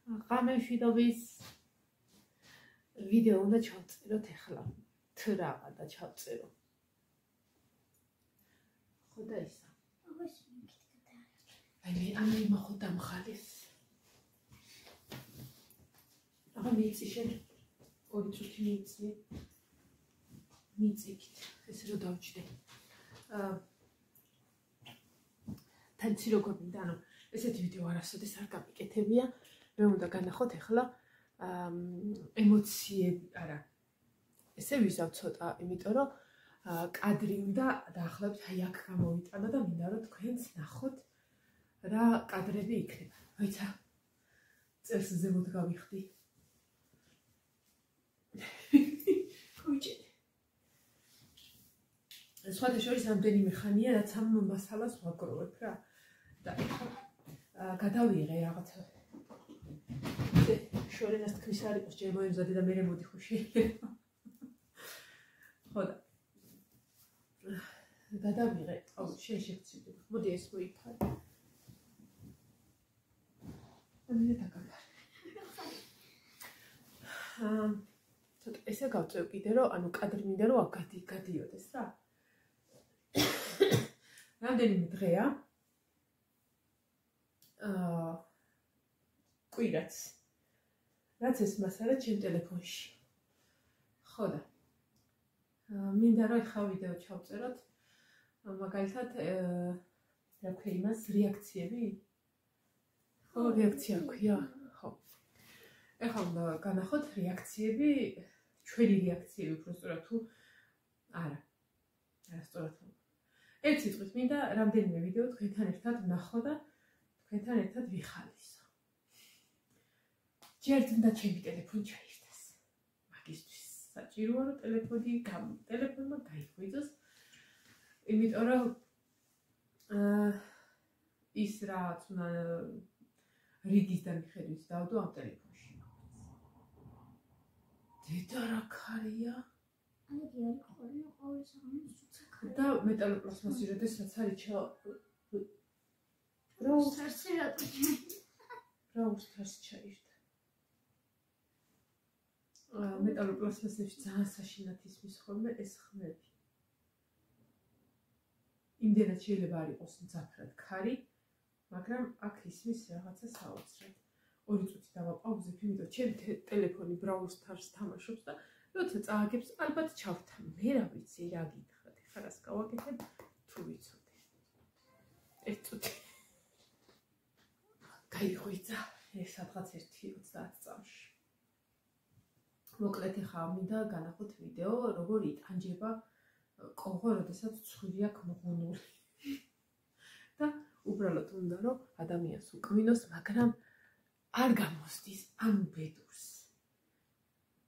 ღამემშვიდობის ვიდეო უნდა ჩავწეროთ ახლა. თუ რაღა და ჩავწერო. ხო და ისა. აი მე მახო დამხალის. აბა მიწი შენ 2 წუთი მიწი. მიწით ეს რო დავჭდე. თანცი როგორ მინდა, ანუ ესეთი ვიდეო არასოდეს არ გამიკეთებია. მე უნდა განახოთ ახლა ემოციები, არა. ესე ვიზავ ცოტა, იმიტომ რომ კადრი უნდა დაახლოებით აი აქ გამოვიტანო და მინდა რომ თქვენც ნახოთ რა კადრები იქნება. მოიცა. წელს ზემოთ გავიხდი. ხუჭი. სხვათა შორის რამდენიმე ხანია რაც ამ მასალას ვაგროვებ რა. და გადავიღე რაღაცა. შორენას თქვის არ იყოს ჯერ მოემზადე და მერე მოდი ხო შეიძლება. ხო და გადავიღე. აუ შენ შეგციდე. მოდი ეს მოიფარე. ამით დაკარგე. ცოტა ესე გავწევ კიდე რომ ანუ კადრი მინდა რომ გადიოდეს რა. რამდენიმე დღეა კვირაც რაც ეს მასალა ჩემ ტელეფონში. ხო და მინდა რომ ხა ვიდეო ჩავწეროთ მაგალითად რა ქვია იმას რეაქციები. ხო რეაქცია ქვია. ხო. ეხლა უნდა განახოთ რეაქციები, ჩვენი რეაქციები უბრალოდ თუ არა. არასწორად. ერთ სიტყვით მინდა რამდენიმე ვიდეო თქვენთან ერთად ვნახო და თქვენთან ერთად ვიხალისო. ჯერ უნდა ჩემი ტელეფონი ჩაიხდეს. მაგისთვის საჭიროა რომ ტელეფონმა გაიღვიძოს. იმიტომ რომ ის რაც უნდა რიგის და მიხედვით დავდო ამ ტელეფონში. დედა რა ქარია? აგი არ ყოლი ყოველ საღამოს უცახა. და მეტალოპლასმასი როდესაც არის ბრაუსტარს ჩაირდა. მეტალოპლასმასებში ძალიან საშინად ისმის ხოლმე ეს ხმები. იმდენად შეიძლება არ იყოს მძაფრად ქარი, მაგრამ აქ ისმის რაღაცა საოცრად. 2 წუთი დავაპაუზებ, იმიტომ ჩემ ტელეფონი ბრაუსტარს თამაშობს და როცა წააგებს ალბათ ჩავთან. მე რა ვიცი რა გითხრათ. ეხლა რას გავაკეთებ თუ ვიცოდე. 1 წუთი. გაიღვიძა ეს სადღაც 1:30 წამში. მოკლედ ეხლა მინდა განახოთ ვიდეო როგორ იტანჯება კოღო, როდესაც ცხვირი აქვს მღუნული. და უბრალოდ უნდა რომ ადამიანს უკმინოს, მაგრამ არ გამოსდის ამ ბედურს.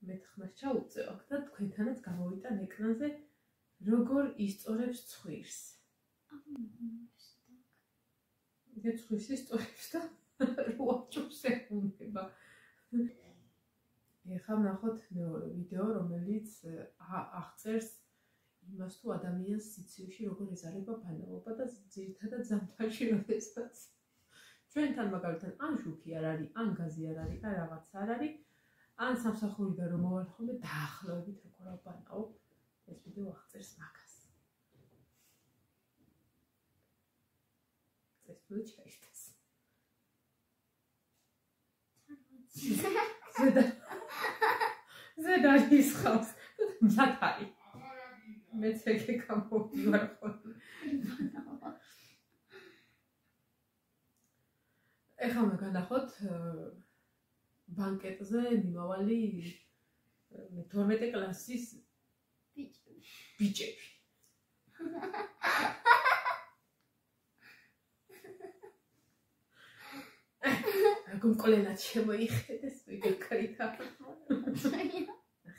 მე ხმას ჩაუწევ და თქვენთანაც გამოვიტან ეკრანზე როგორ ისწორებს ცხვირს. მე ცხვირს ისწორებს და როაჭობს ეხუნება. ეხლა ვნახოთ მეორე ვიდეო, რომელიც აღწერს იმას თუ ადამიანს სიცივში როგორ ეზარება ბანაობა და ძირითადად ზამთარში როდესაც ჩვენთან მაგალითად ან შუქი არ არის, ან გაზი არ არის, ან რაღაც არ არის. ან სამსახურიდან რომ მოვალ ხოლმე დაახლოებით როგორ ვაბანაობ, ეს ვიდეო აღწერს მაგას. ეს თუ ჩაიხდეს. ზედა ის ხავს. მათარი. მეც ეგე გამოვიარ ხოლმე. ეხლა უნდა განახოთ ბანკეტზე მიმავალი 12 კლასის ბიჭები. აგონ კოლენად შემოიხედეს ვიდეო კრიტა.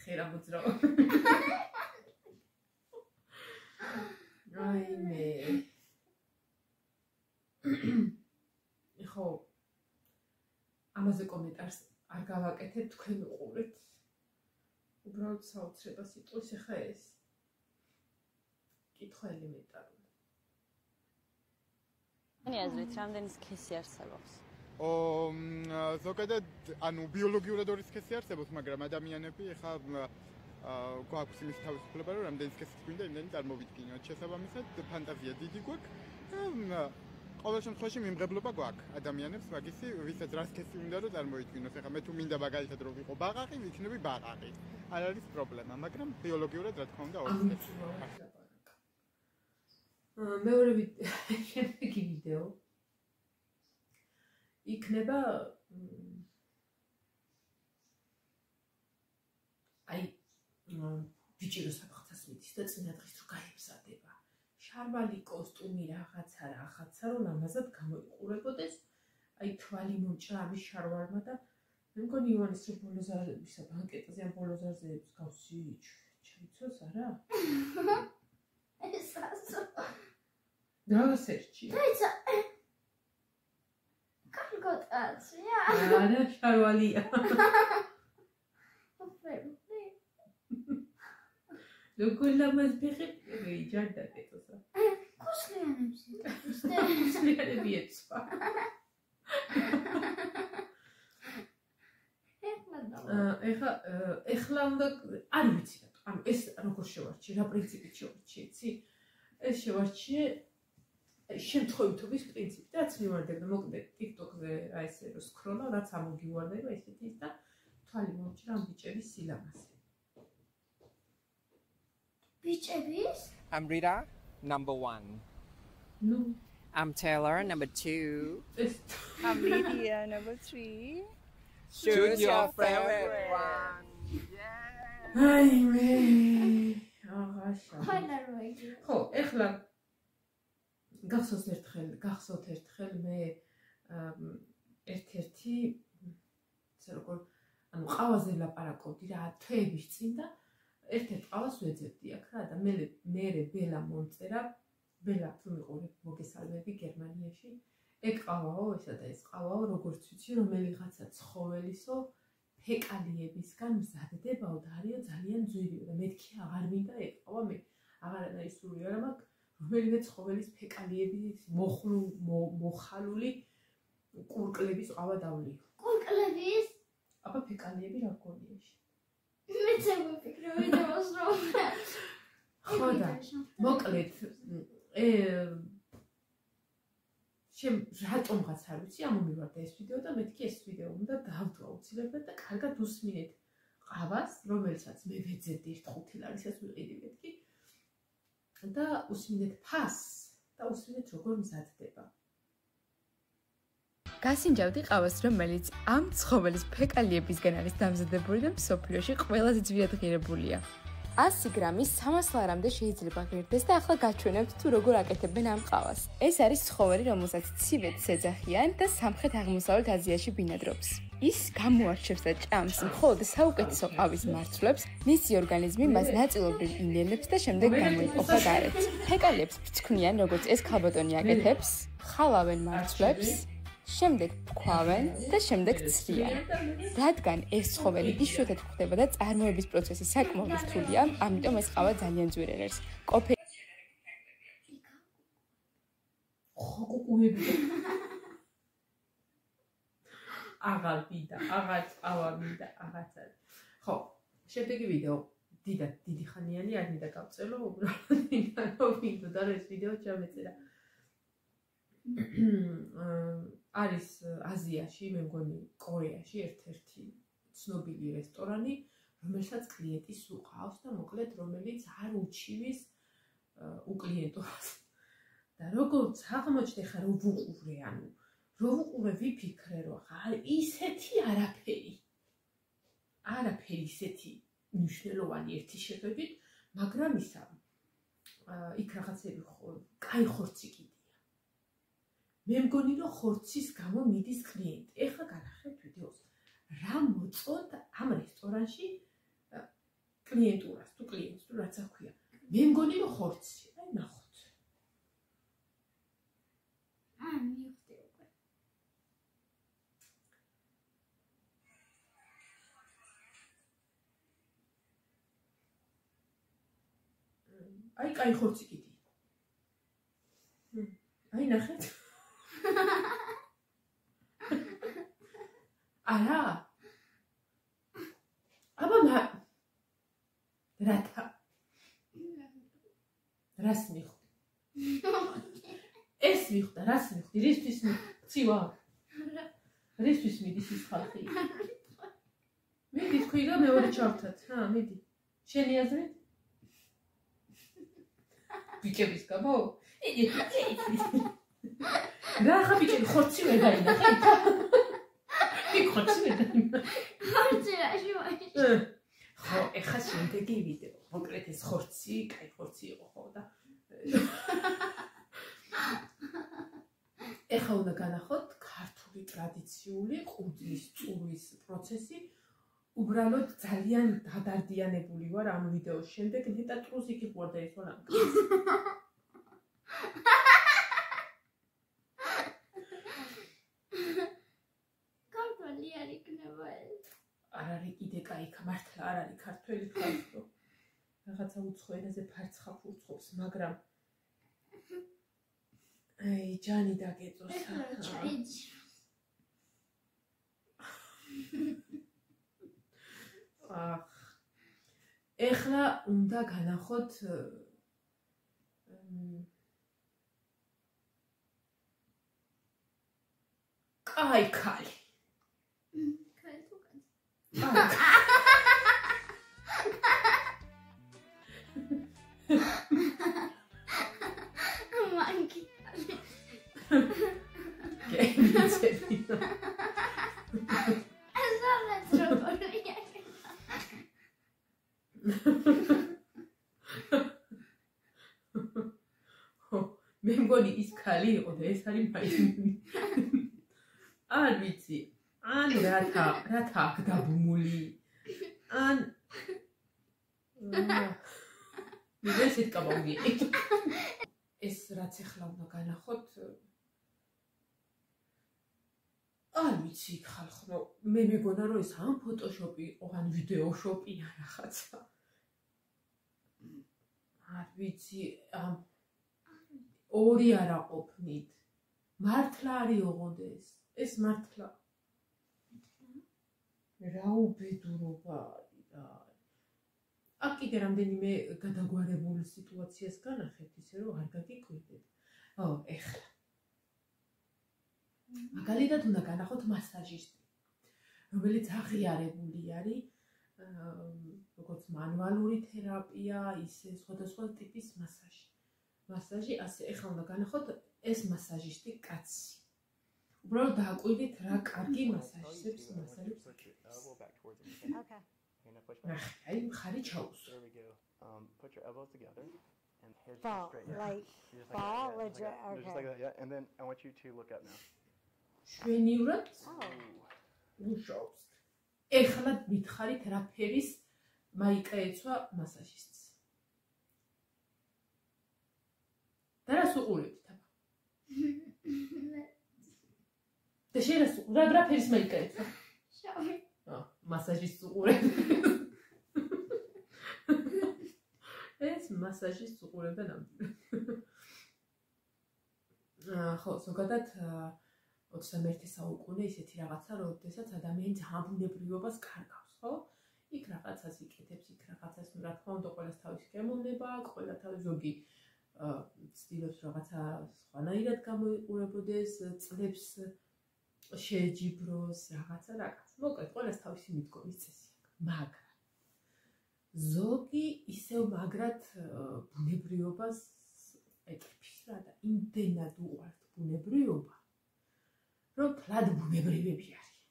ხერა მოძრავ. აი მე. ხო ამაზე კომენტარს არ გავაკეთებ, თქვენ უყურეთ. უბრალოდ საოცრება სიტყვის ახლა ეს. კითხვა ელემენტარული. აზრით რამდენი სქესი არსებობს? ზოგადად ანუ ბიოლოგიურად ორი სქესი არსებობს, მაგრამ ადამიანები ეხლა გვაქვს იმის თავისუფლება, რომ რამდენი სქესი გვინდა, იმდენი წარმოვიდგინოთ. შესაბამისად, ფანტაზია დიდი გვაქვს. ყოველ შემთხვევაში მიმღებლობა გვაქვს ადამიანებს, მაგისი ვისაც რა სქესი უნდა რომ წარმოიდგინოს. ეხლა მე თუ მინდა მაგალითად რომ ვიყო ბაყაყი, ვიქნები ბაყაყი. არ არის პრობლემა, მაგრამ ბიოლოგიურად რა თქმა უნდა ორი სქესი. მეორე შემდეგი ვიდეო იქნება აი ბიჭი რო საფრთხეს მიდის და წინა დღის რო გაემზადება შარვალი კოსტუმი რაღაცა რომ ამაზად გამოიყურებოდეს აი თვალი მომჭრა ამის შარვალმა და მე მგონი ივანის რო ბოლოზარებისა ბანკეტზე ან ბოლოზარზეებს გავსი ჩაიცოს არა ეს ასო რაღაც ერჩი კარგოტაცია არა შარვალია როგორ ლამაზ ფეხები ჯარდა კეთოსა კუსლიანები ეცვა ეხლა უნდა არ ვიცი ანუ ეს როგორ შევარჩიე რა პრინციპით შევარჩიე იცი ეს შევარჩიე შემთხვევითობის პრინციპი რაც მივარდება მოკლედ TikTok-ზე რა ესე რომ სკროლავ რაც ამოგივარდება ესეთი და თვალი მომჭრა ამ ბიჭების სილამაზე Bichebis? I'm Rita, number 1. No. I'm Taylor, number 2. I'm Lydia, number 3. Choose your favorite one. Yeah. Ay, me. ხო, ეხლა გახსოვთ ერთხელ მე ერთ-ერთი ესე როგორ ანუ ყავაზე ვლაპარაკობდი რა თვეების წინ და ერთ-ერთ ყავას ვეძებდი აქ რა და მე ბელა მომწერა ბელა თუ მიყურებ მოგესალმები გერმანიაში ეგ ყავაო ესა და ეს ყავაო როგორც ვიცი რომელიღაცა ცხოველისო ფეკალიებისგან მზადდებაო და არის ძალიან ძვირიო და მეთქი აღარ მინდა ეგ ყავა მე აღარანაირი სული არ მაქვს რომელიმე ცხოველის ფეკალიების მოხალული კურკლების ყავა დავლიო კურკლების აბა ფეკალიები რა გქონიეში მეცე ვიფიქრე დავასრულე ხო და მოკლედ შემ რატომღაც არ ვიცი ამომივარდა ეს ვიდეო და მეთქი ეს ვიდეო უნდა დავდო აუცილებლად და კარგად უსმინეთ ყავას რომელსაც მე ვეძებდი ერთ 5 ლარისას ვიყიდი მეთქი და უსმინეთ ფასს და უსმინეთ როგორ მზადდება გასინჯავდი ყავას, რომელიც ამ ცხოველის ფეკალიებისგან არის დამზადებული და მსოფლიოში ყველაზე ძვირად ღირებულია. 100 გრამის 300 ლარამდე შეიძლება ღირდეს და ახლა გაჩვენებთ თუ როგორ აკეთებენ ამ ყავას. ეს არის ცხოველი, რომელსაც ცივეთს ეძახიან და სამხრეთ-აღმოსავლეთ აზიაში ბინადრობს. ის გამოარჩევს და ჭამს მხოლოდ საუკეთესო ყავის მარცვლებს, მისი ორგანიზმი მას ნაწილობრივ ინელებს და შემდეგ გამოიყოფა გარეთ. ფეკალიებს ფრჩქნიან, როგორც ეს ქალბატონი აკეთებს, ხალავენ მარცვლებს შემდეგ ფქვავენ და შემდეგ ცრიან. რადგან ეს ცხოველი იშვიათად გვხვდება და წარმოების პროცესი საკმაოდ რთულია, ამიტომ ეს ყავა ძალიან ძვირი არის. აღარ ვიდა, აღარ ყავა მინდა, აღარც არის. ხო, შემდეგი ვიდეო დიდი ხანიანი არ მინდა გავწერო, უბრალოდ მინდა რომ მინდოდა რომ ეს ვიდეო ჩამეწერა. არის აზიაში, მე მგონი კორეაში ერთ-ერთი ცნობილი რესტორანი, რომელსაც კლიენტი სუყავს და მოკლედ რომელიც არ უჩივის უკლიენტობას. და როგორც აღმოჩნდა ხა რო ვუყურე, ანუ რო ვუყურე ვიფიქრე რომ ხა ისეთი არაფერი ისეთი მნიშვნელოვანი ერთი შეფებით, მაგრამ ისა იქ რაღაცები კაი ხორცი კიდია. მე მგონი რომ ხორცის გამო მიდის კლიენტი. ეხლა განახეთ ვიდეოს. რა მოწოთ ამ რესტორანში კლიენტურას თუ კლიენტს თუ რაც აქვია. მე მგონი რომ ხორცი. აი ნახოთ. მივხვდი უკვე. აი კაი ხორცი კიდია. აი ნახეთ. არა. აბა რათა. რას მიხვდი? ეს მიხვდა, რას მიხვდი? რისთვის ცივა? რისთვის მიდის ის ხალხი? მიდი თქვი და მეორე ჩავთათ. მიდი. შენი აზრით? ბიჭების გამო? რა ხა ბიჭები ხორცი ვერ დაინახე? იქ ხორცი ვერ დაინახე. ხორცი რაში ვარ? ხო, ეხა შემდეგი ვიდეო. მოკლედ ეს ხორცი, კაი ხორცი იყო ხო და ეხა უნდა განახოთ ქართული ტრადიციული ყურძნის წურვის პროცესი. უბრალოდ ძალიან დადარდიანებული ვარ ამ ვიდეოს შემდეგ, ნეტა ტრუსიკი ყურდა ის რა. ქართველი არ იქნება ეს. არ არის კიდე კაი, მართლა არ არის ქართველი ხალხო. რაღაცა უცხო ენაზე ფარცხა ფურცხობს, მაგრამ აი, ჯანი დაგეწოს. ეხლა უნდა განახოთ კაი ქალი. ქალი თუ კაცი? მანკი. გეიცები. მე მგონი ის ქალი იყო და ეს არის მაინი. არ ვიცი. ან რათა აქ დაბმული. ან მე სიტკაბავდი. ეს რაც ახლა უნდა განახოთ. არ ვიცი ხალხო, მე მეგონა რომ ეს ან ფოტოშოპი იყო, ან ვიდეოშოპი ან რაღაცა. არ ვიცი, ორი არა ყოფნით. მართლა არის ოღონდ ეს მართლა. რა უბედურობა არის რა. აქ კიდე რამდენიმე გადაგვარებულ სიტუაციას განახეთ, ისე რომ არ გაგიკვირდეთ. ეხლა მაგალითად უნდა განახოთ მასაჟისტი, რომელიც აღიარებული არის, როგორც მანუალური თერაპია, ისე სხვადასხვა ტიპის მასაჟი, ასე ეხლა უნდა განახოთ ეს მასაჟისტი კაცი. უბრალოდ დააკვირდით რა კარგი მასაჟებს აკეთებს. აი, მხარი ჩაუსვა. Put your elbows together and head Fall, straight. like Just fall, like like that, okay. just like that, yeah. And then I want you to look up now. შვენივრად მუშაობს. ეხლა მითხარით რა ფერის მაიკა ეცვა მასაჟისტს. და რას უყურებთ აბა? და შენ რა ფერის მაიკა ეცვა? შავი. მასაჟისტს უყურებ. ეს მასაჟისტს უყურებდა ნამდვილად. ხო, ზოგადად 21 საუკუნე ისეთი რაღაცა, როდესაც ადამიანი ძალიან ბუნებრივობას კარგავს, ხო? იქ რაღაცას იკეთებს, იქ რაღაცას, რა თქმა უნდა, ყველას თავისი გემოვნება აქვს, ყველა თავის ზოგი ცდილობს რაღაცა სხვანაირად გამოიყურებოდეს, წლებს შეეჯიბროს, რაღაცა. მოკლედ, ყველას თავისი მიდგომის წესი აქვს, მაგრამ ზოგი ისევ მაგრად ბუნებრიობას ეკრიფის რა და იმდენად უყვართ ბუნებრიობა, რომ თლად ბუნებრივები არიან.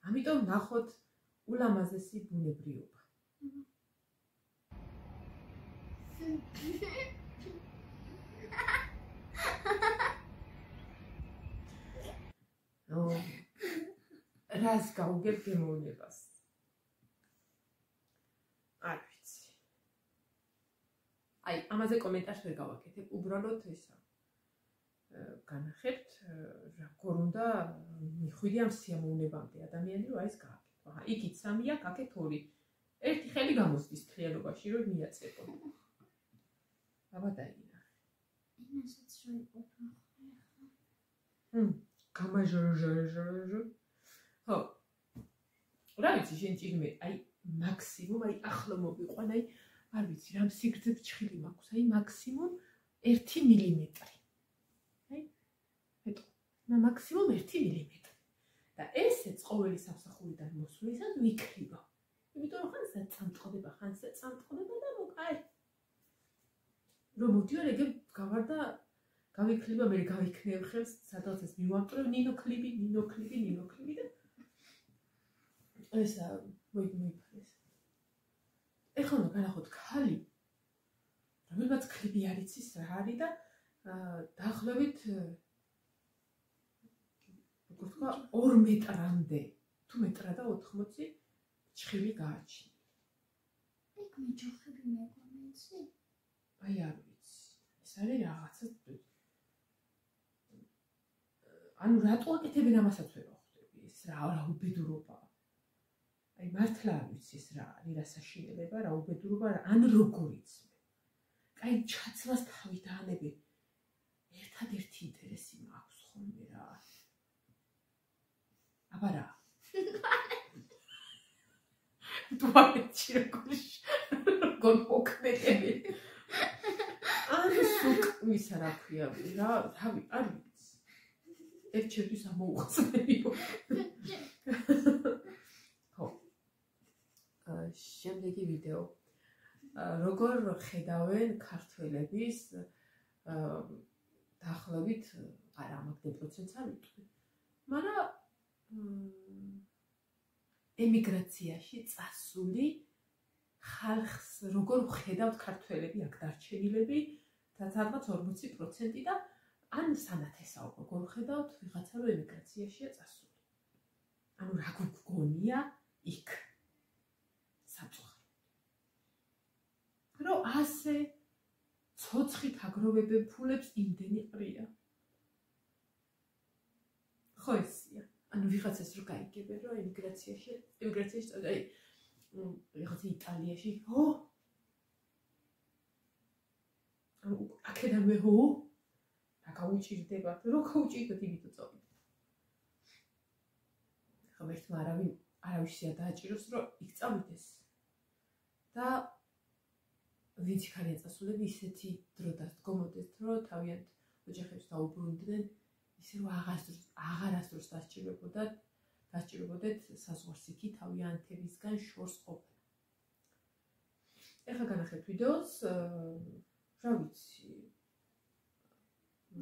ამიტომ ნახოთ ულამაზესი ბუნებრიობა. რას გაუგებ გემოვნებას? არ ვიცი. აი, ამაზე კომენტარს ვერ გავაკეთებ, უბრალოდ ისა. განახებთ, როგორ უნდა მიხვიდე ამ სიამოვნებამდე ადამიანი, რომ აი ეს გააკეთო. იქით 3 აქვს, აქეთ 2. ერთი ხელი გამოსდის თლიანობაში, რომ მიაწებო. აბა დაინახე. ენასაც რომ იყოფა. გამაჟორჟორჟორჟო. ხო. რა ვიცი, შენ ჭირმე, აი მაქსიმუმ, აი ახლა მოვიყვან, აი არ ვიცი, რამ სიგრძე ჭხილი მაქვს, აი მაქსიმუმ 1 მილიმეტრი. აი, ეტყო, მაქსიმუმ 1 მილიმეტრი. და ესეც ყოველი სამსახურიდან მოსვლისას ვიქრიბო. იმიტომ რომ ხანსა წამწყდება და მოკაი. რომ მოდიარ ეგ გავარ და გავიქლება, მე გავიქნევ ხელს, სადღაც ეს მივამტრო ნინო კლიპი და ეს მოიფარეს. ეხლა უნდა განახოთ ქალი, რომელმაც კლიპი არ იცის რა არის და დაახლოებით როგორ თქვა 2 მეტრამდე თუ მეტრა და 80 ჭხილი გააჩნია. ეგ მიჯოხები მეგონიცი? აი არ ვიცი. ეს არის რაღაცა ანუ რატო აკეთებენ ამასაც ვერ ვხვდები. ეს რა უბედურობა. აი მართლა არ ვიცი ეს რა არის, რა საშინელება, რა უბედურობა, ან როგორიც. აი ჩაცმას თავი დაანები. ერთადერთი ინტერესი მაქვს ხოლმე რა. აბა რა. თვაჩი როგორ მოკმედები. ან სუკმის რა ქვია რა, თავი არ ვიცი. ერთჩერთვის ამოუხსნებიო. ხო. შემდეგი ვიდეო. როგორ ხედავენ ქართველების დაახლოებით არა მაგდენ პროცენტს არ ვიტყვი. მაგრამ ემიგრაციაში წასული ხალხს როგორ ხედავთ ქართველები აქ დარჩენილები და სადღაც 40% და ან სანათესაო როგორ ხედავთ ვიღაცა რომ ემიგრაციაშია წასული. ანუ რა გგონია იქ საფრთხე. რომ ასე ცოცხით აგროვებენ ფულებს იმდენი ყრია. ხო ესია. ანუ ვიღაცას რო გაიგებენ რომ ემიგრაციაში აი ვიღაცა იტალიაში ხო? ანუ აქედანვე ხო? რა გაუჭირდებათ? რო გაუჭირდეთ იმით წავიდეთ. ხო ერთმა არავისია დააჭიროს რომ იქ წავიდეს. და ვინც იქარია წასულები ისეთი დრო დასდგომოდეს რომ თავიანთ ოჯახებს დაუბრუნდნენ ისე რომ აღარასდროს დასჭირებოდეთ საზღვარს იქი თავიანთებისგან შორს ყოფნა. ეხლა განახეთ ვიდეოს, რა ვიცი,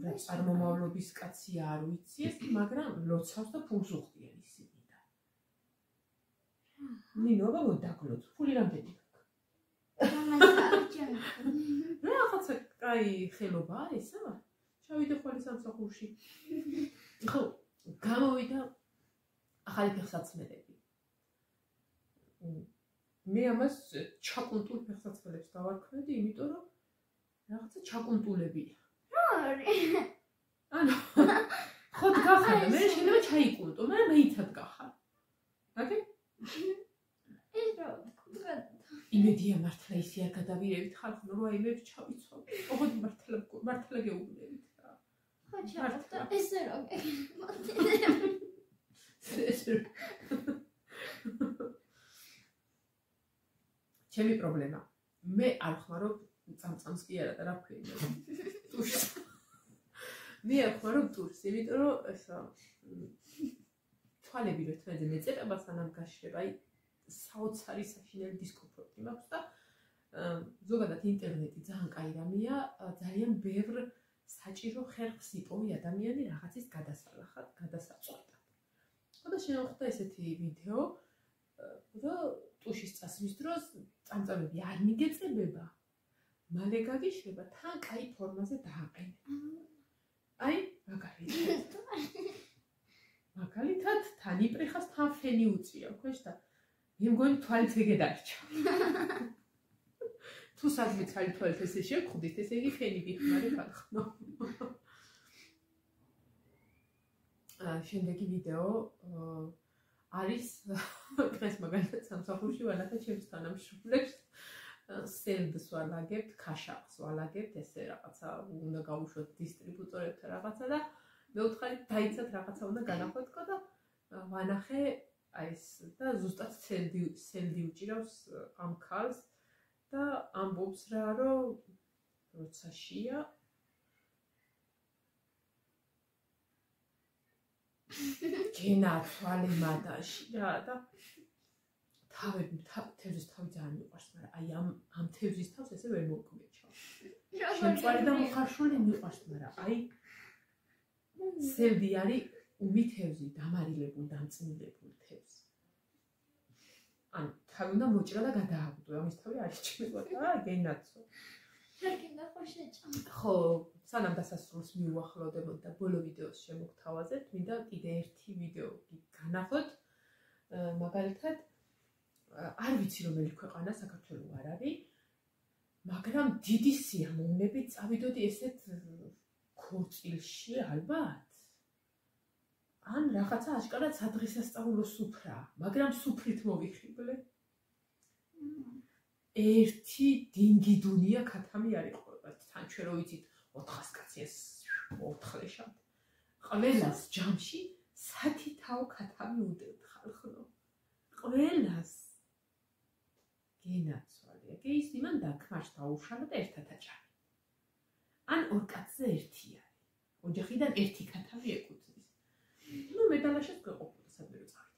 რა წარმომავლობის კაცი არ ვიცი ეს, მაგრამ ლოცავს და ფულს უხდიან ისინი და. ნინო, აბა მოდაგლოთ, ფული რამდენი გაქვს? რაღაცა კაი ხელობა ესა? ჩავიდე ხოლმე სამსახურში. ხო, გამოვიდა ახალი ფეხსაცმელები. მე ამას ჩაკუნტულ ფეხსაცმელებს დავარქმევდი, იმიტომ რომ რაღაცა ჩაკუნტულებია. რა არის? ანუ ხო დგახარ და მე შეიძლება ჩაიკუნტო, მაგრამ მეიცად გახარ. აკი? ეს რა თქვა? იმედია მართლა ისე არ გადავირევით ხალხო, რომ აი მე ჩავიცვალ. ოღონდ მართლა გეუბნებით რა. ხო ჩავდა, ესე რა ჩემი პრობლემა. მე არ ხმარობ წამწამს კი არა და რა ქვია. ტურს. მე არ ხმარობ ტურს, იმიტომ რომ ესა თვალები რო თვეზე მეწერება სანამ გაშრება, აი საოცარი საშინელი დისკომფორტი მაქვს და ზოგადად ინტერნეტი ძალიან კაი რამეა, ძალიან ბევრ საჭირო ხერხს იპოვი ადამიანი რაღაცის გადასალახად, გადასაწყვეტად. და შემოხვდა ესეთი ვიდეო, რომ ტუშის წასვლის დროს წამწამები არ მიგეწებება, მალე გაგიშლება, თან კაი ფორმაზე დააყენე. აი, მაგალითად, თან იპრეხას, თან ფენი უწია ქვეშ და მე მგონი თვალით ეგე დარჩა. თუ სადმე თვალით ესე შევხვდით, ესე იგი ფენი გიხმარე ხალხო. შემდეგი ვიდეო არის დღეს მაგალითად სამსახურში ვარათა ჩემს თანამშრომლებს სელდს ვალაგებთ, ქაშაყს ვალაგებთ, ესე რაღაცა უნდა გავუშვათ დისტრიბუტორებთან რაღაცა და მე ვთხარი დაიცათ რაღაცა უნდა განახვეთქო და ვანახე აი ეს და ზუსტად სელდი უჭირავს ამ ქალს და ამბობს რა რომ როცა შია გენა თვალი მადაში რა და თევზის თავი ძალიან მიყვარს, მაგრამ აი ამ თევზის თავს ესე ვერ მოვკმეჩო. შემწვარი და მოხარშული მიყვარს, მაგრამ აი სელდი არის უბი თევზი, დამარილებული, დამწნილებული თევზი. ან თავი უნდა მოჭრა და გადააგვდო, ამის თავი არ იჭმება და გენაცო. რაკენა ხო შეჭამ. ხო, სანამ დასასრულს მიუახლოვდებოდ და ბოლო ვიდეოს შემოგთავაზებთ, მინდა კიდე ერთი ვიდეო განახოთ. მაგალითად არ ვიცი რომელი ქვეყანა საქართველო არ არის, მაგრამ დიდი სიამოვნებით წავიდოდი ესეთ ქორწილში ალბათ. ან რაღაცა აშკარად სადღესასწაულო სუფრა, მაგრამ სუფრით მოვიხიბლე. ერთი დინგი დუნია ქათამი არ იყვება. თან ჩვენ რო ვიცით 400 კაცი ეს 4 შავთ. ყველას ჯამში სათითაო ქათამი უდებთ ხალხო. ყველას გენაცვალია. კი ის იმან დაქმარს დაუშალა და ერთად აჭარი. ან ორ კაცზე ერთი არის. ოჯახიდან ერთი ქათამი ეკუთვნის. ნუ მედალაშიც გვეყოფოდა სადმე რო წავიდეთ.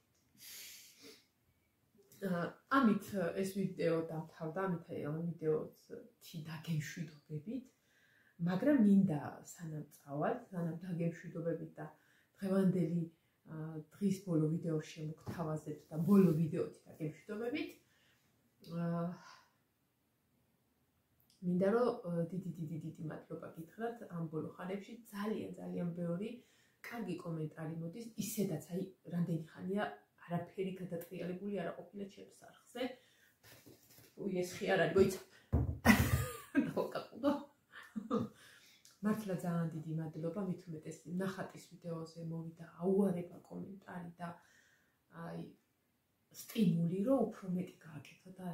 ამით ეს ვიდეო დამთავრდა, ამით ამ ვიდეოც დაგემშვიდობებით, მაგრამ მინდა სანამ წავალ, სანამ დაგემშვიდობებით და დღევანდელი დღის ბოლო ვიდეოს შემოგთავაზებთ და ბოლო ვიდეოთი დაგემშვიდობებით. მინდა რომ დიდი მადლობა გითხრათ ამ ბოლო ხანებში ძალიან ბევრი კარგი კომენტარი მოდის, ისედაც აი რამდენი ხანია არაფერი გადატრიალებული არ ყოფილა ჩემს არხზე. ეს ხი არ არის, მოიცა. დავკაკუდო. მართლა ძალიან დიდი მადლობა, მით უმეტეს ნახატის ვიდეოზე მოვიდა აუარება კომენტარი და აი სტიმული რომ უფრო მეტი გააკეთო და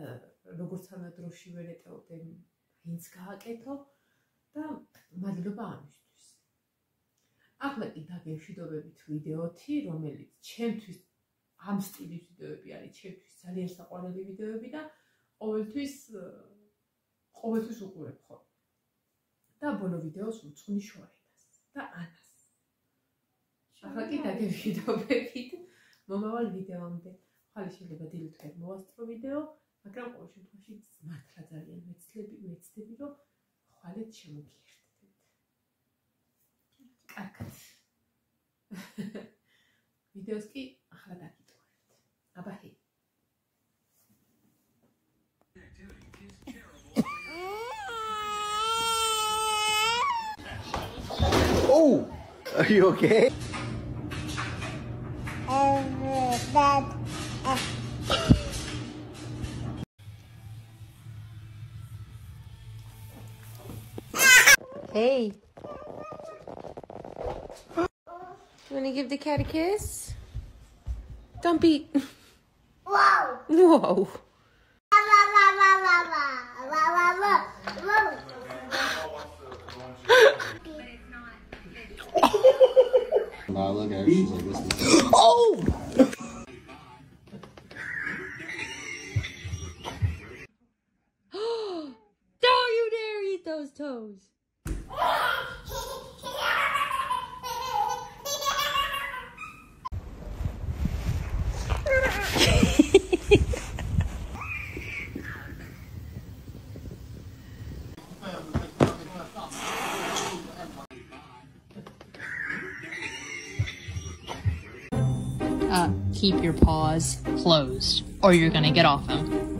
როგორც ამა დროში ვერ ეტეოდე ვინც გააკეთო და მადლობა ამისთვის. ახლა კი დაგემშვიდობებით ვიდეოთი, რომელიც ჩემთვის ამ სტილის ვიდეოები არის ჩემთვის ძალიან საყვარელი ვიდეოები და ყოველთვის უყურებ ხოლმე. და ბოლო ვიდეოს უძღვნის შორენას და ანას. ახლა კი დაგემშვიდობებით მომავალ ვიდეომდე. ხალი შეიძლება დილით ვერ მოვასწრო ვიდეო, მაგრამ ყოველ შემთხვევაში მართლა ძალიან მეცდები რომ ხვალეთ შემოგიერთდეთ. კარგად. ვიდეოს კი ახლა დაგიტოვებთ. აბაჰი. Oh, are you okay? Hey. You want to give the cat a kiss? Don't be. Wow. Whoa. Wow, look at her. She's like, this is... Oh! Don't you dare eat those toes. Keep your paws closed or you're gonna get off them.